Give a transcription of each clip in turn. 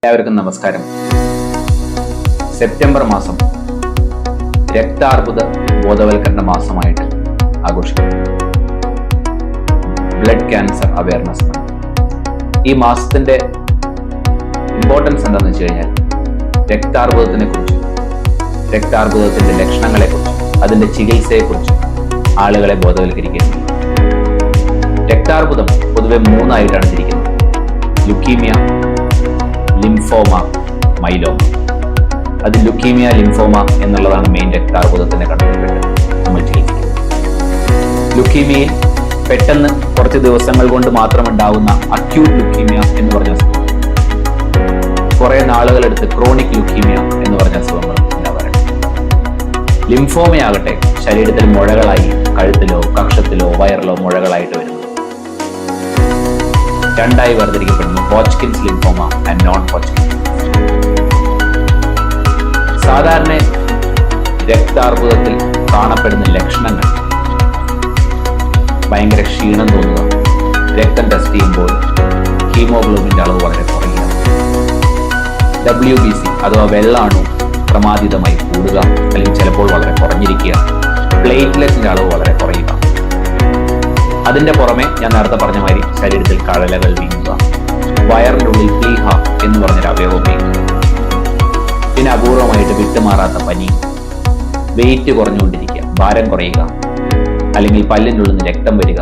എല്ലാവർക്കും നമസ്കാരം. സെപ്റ്റംബർ മാസം രക്താർബുദ ബോധവൽക്കരണ മാസമായിട്ട് ആഘോഷിക്കുന്നു. Blood cancer awareness month. ഈ മാസത്തിന്റെ ഇമ്പോർട്ടൻസ് എന്താണെന്ന് വെച്ച് കഴിഞ്ഞാൽ രക്താർബുദത്തിനെ കുറിച്ചും രക്താർബുദത്തിന്റെ ലക്ഷണങ്ങളെ കുറിച്ചും അതിന്റെ ചികിത്സയെ കുറിച്ചും ആളുകളെ ബോധവൽക്കരിക്കുന്നു. രക്താർബുദം പൊതുവെ മൂന്നായിട്ടാണ് തിരിക്കുന്നത്: ലുക്കീമിയ, ലിംഫോമ, മൈലോമ. അത് ലുക്കീമിയ, ലിംഫോമ എന്നുള്ളതാണ് മെയിൻ രക്താർബുദത്തിന്റെ കണ്ടുപിടിപ്പെട്ട് നമ്മൾ ചികിത്സിക്കുന്നത്. ലുക്കീമിയയിൽ പെട്ടെന്ന് കുറച്ച് ദിവസങ്ങൾ കൊണ്ട് മാത്രം ഉണ്ടാവുന്ന അക്യൂട്ട് ലുക്കീമിയ എന്ന് പറഞ്ഞ അസുഖം, കുറെ നാളുകളെടുത്ത് ക്രോണിക് ലുക്കീമിയ എന്ന് പറഞ്ഞ അസുഖങ്ങൾ ഉണ്ടാവാറുണ്ട്. ലിംഫോമയാകട്ടെ ശരീരത്തിൽ മുഴകളായി കഴുത്തിലോ കക്ഷത്തിലോ വയറിലോ മുഴകളായിട്ട് വരുന്നു. രണ്ടായി വേർതിരിക്കപ്പെടുന്നു: ഹോച്ച്കിൻസ് ലിംഫോമ ആൻഡ് നോൺ ഹോച്ച്കിൻസ്. സാധാരണ രക്താർബുദത്തിൽ കാണപ്പെടുന്ന ലക്ഷണങ്ങൾ ഭയങ്കര ക്ഷീണം തോന്നുക, രക്തം ടെസ്റ്റ് ചെയ്യുമ്പോൾ ഹീമോഗ്ലോബിന്റെ അളവ് വളരെ കുറയുക, WBC അഥവാ വെള്ളാണു ക്രമാതീതമായി കൂടുക അല്ലെങ്കിൽ ചിലപ്പോൾ വളരെ കുറഞ്ഞിരിക്കുക, പ്ലേറ്റ്ലെറ്റിന്റെ അളവ് വളരെ കുറയുക. അതിന്റെ പുറമെ ഞാൻ നേരത്തെ പറഞ്ഞ മാതിരി ശരീരത്തിൽ കഴലകൾ വീങ്ങുക, വയറിൻ്റെ ഉള്ളിൽ പ്ലീഹ എന്ന് പറഞ്ഞൊരു അവയവം വീങ്ങുക, പിന്നെ അപൂർവമായിട്ട് വിട്ടുമാറാത്ത പനി, വെയിറ്റ് കുറഞ്ഞുകൊണ്ടിരിക്കുക, ഭാരം കുറയുക, അല്ലെങ്കിൽ പല്ലിൻ്റെ ഉള്ളിൽ നിന്ന് രക്തം വരിക,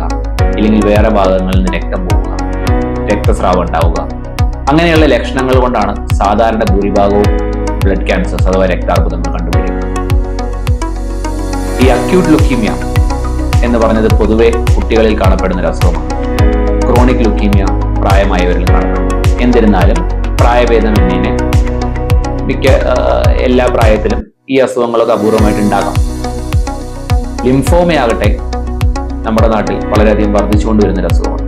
അല്ലെങ്കിൽ വേറെ ഭാഗങ്ങളിൽ നിന്ന് രക്തം പോവുക, രക്തസ്രാവം ഉണ്ടാവുക. അങ്ങനെയുള്ള ലക്ഷണങ്ങൾ കൊണ്ടാണ് സാധാരണ ഭൂരിഭാഗവും ബ്ലഡ് ക്യാൻസേഴ്സ് അഥവാ രക്താർബുദങ്ങൾ കണ്ടുപിടിക്കുന്നത്. ഈ അക്യൂട്ട് ലുക്കീമിയ എന്ന് പറഞ്ഞത് പൊതുവെ കുട്ടികളിൽ കാണപ്പെടുന്ന ഒരു അസുഖമാണ്. ക്രോണിക് ലുക്കീമിയ പ്രായമായവരിൽ കാണപ്പെടുന്നു. എന്നിരുന്നാലും പ്രായഭേദമന്യേ എല്ലാ പ്രായത്തിലും ഈ അസുഖങ്ങളൊക്കെ അപൂർവമായിട്ട് ഉണ്ടാകാം. ലിംഫോമയാകട്ടെ നമ്മുടെ നാട്ടിൽ വളരെയധികം വർദ്ധിച്ചുകൊണ്ടുവരുന്നൊരു അസുഖമാണ്.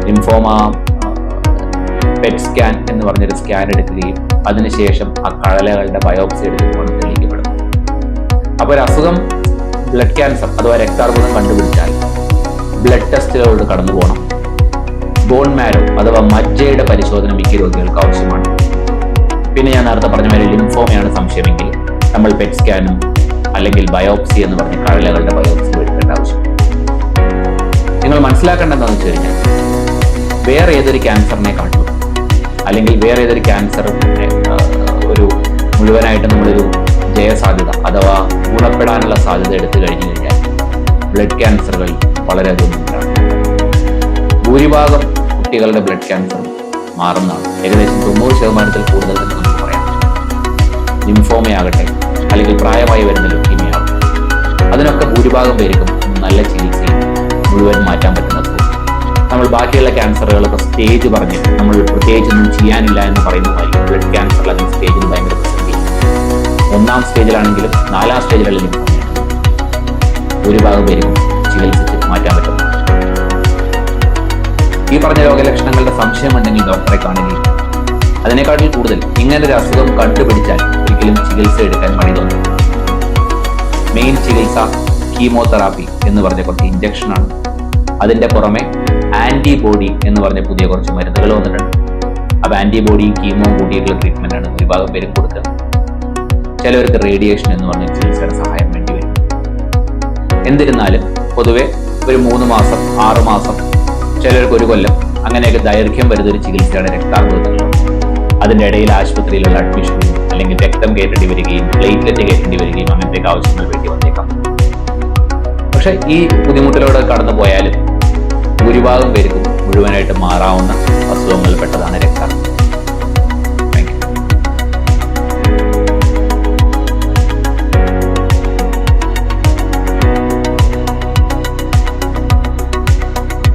ലിംഫോമ പെറ്റ് സ്കാൻ എന്ന് പറഞ്ഞൊരു സ്കാൻ എടുക്കുകയും അതിനുശേഷം ആ കഴലകളുടെ ബയോപ്സി എടുത്തുകൊണ്ട് തെളിയിക്കപ്പെടുന്നു. അപ്പോൾ ഒരു അസുഖം ബ്ലഡ് ക്യാൻസർ അഥവാ രക്താർബുദം കണ്ടുപിടിച്ചാൽ ബ്ലഡ് ടെസ്റ്റുകളോട് കടന്നു പോകണം. ബോൺ മാരോ അഥവാ മജ്ജയുടെ പരിശോധന മിക്ക രോഗികൾക്ക് ആവശ്യമാണ്. പിന്നെ ഞാൻ നേരത്തെ പറഞ്ഞ മാതിരി ലിംഫോമയാണ് സംശയമെങ്കിൽ നമ്മൾ പെറ്റ് സ്കാനും അല്ലെങ്കിൽ ബയോപ്സി എന്ന് പറഞ്ഞ കഴലകളുടെ ബയോപ്സി എടുക്കേണ്ട ആവശ്യം. നിങ്ങൾ മനസ്സിലാക്കേണ്ടതെന്ന് വെച്ച് കഴിഞ്ഞാൽ വേറെ ഏതൊരു ക്യാൻസറിനെ കാട്ടും അല്ലെങ്കിൽ വേറെ ഏതൊരു ക്യാൻസർ ഒരു മുഴുവനായിട്ട് നമ്മളൊരു ജയസാധ്യത അഥവാ ഗുണപ്പെടാനുള്ള സാധ്യത എടുത്തു കഴിഞ്ഞു കഴിഞ്ഞാൽ ബ്ലഡ് ക്യാൻസറുകൾ വളരെയധികം ഉണ്ടാകും. ഭൂരിഭാഗം കുട്ടികളുടെ ബ്ലഡ് ക്യാൻസർ മാറുന്നതാണ്. ഏകദേശം 90% കൂടുതൽ എന്ന് നമുക്ക് പറയാം. ലിംഫോമയാകട്ടെ അല്ലെങ്കിൽ പ്രായമായി വരുന്ന ലുക്കീമിയാകട്ടെ, അതിനൊക്കെ ഭൂരിഭാഗം പേർക്കും നല്ല ചികിത്സയും മുഴുവൻ മാറ്റാൻ പറ്റുന്ന അസുഖം. നമ്മൾ ബാക്കിയുള്ള ക്യാൻസറുകളൊക്കെ സ്റ്റേജ് പറഞ്ഞ് നമ്മൾ പ്രത്യേകിച്ചൊന്നും ചെയ്യാനില്ല എന്ന് പറയുന്ന മാതിരി ബ്ലഡ് ക്യാൻസറിൽ അതിന് സ്റ്റേജിൽ ഭയങ്കര പ്രസക്തിയില്ല. 1ാം സ്റ്റേജിലാണെങ്കിലും 4ാം സ്റ്റേജിലുള്ള ലിംഫോമയാണ് ഭൂരിഭാഗം പേരും ചികിത്സിച്ച് മാറ്റാൻ പറ്റും. ഈ പറഞ്ഞ രോഗലക്ഷണങ്ങളുടെ സംശയമുണ്ടെങ്കിൽ ഡോക്ടറെ കാണുകയും അതിനേക്കാട്ടിൽ കൂടുതൽ ഇങ്ങനൊരു അസുഖം കണ്ടുപിടിച്ചാൽ ഒരിക്കലും ചികിത്സ എടുക്കാൻ മടി തോന്നും. മെയിൻ ചികിത്സ കീമോതെറാപ്പി എന്ന് പറഞ്ഞ കുറച്ച് ഇഞ്ചക്ഷനാണ്. അതിന്റെ പുറമെ ആന്റിബോഡി എന്ന് പറഞ്ഞ പുതിയ കുറച്ച് മരുന്നുകൾ വന്നിട്ടുണ്ട്. അപ്പോൾ ആന്റിബോഡിയും കീമോയും കൂടിയിട്ടുള്ള ട്രീറ്റ്മെന്റ് ആണ് ഭൂരിഭാഗം പേരും കൊടുക്കുന്നത്. ചിലവർക്ക് റേഡിയേഷൻ എന്ന് പറഞ്ഞ ചികിത്സയുടെ സഹായം വേണ്ടി വരും. എന്നിരുന്നാലും പൊതുവെ ഒരു 3 മാസം 6 മാസം ചിലർക്ക് 1 കൊല്ലം അങ്ങനെയൊക്കെ ദൈർഘ്യം വരുന്ന ഒരു ചികിത്സയാണ് രക്താർബുദത്തിനുള്ളത്. അതിൻ്റെ ഇടയിൽ ആശുപത്രിയിലുള്ള അഡ്മിഷനും അല്ലെങ്കിൽ രക്തം കയറ്റേണ്ടി വരികയും പ്ലേറ്റ്ലെറ്റ് കയറ്റേണ്ടി വരികയും അങ്ങനത്തെ ആവശ്യങ്ങൾ വേണ്ടി വന്നേക്കാം. പക്ഷെ ഈ ബുദ്ധിമുട്ടിലൂടെ കടന്നു പോയാലും ഭൂരിഭാഗം പേർക്കും മുഴുവനായിട്ട് മാറാവുന്ന അസുഖങ്ങളിൽപ്പെട്ടതാണ് രക്തം.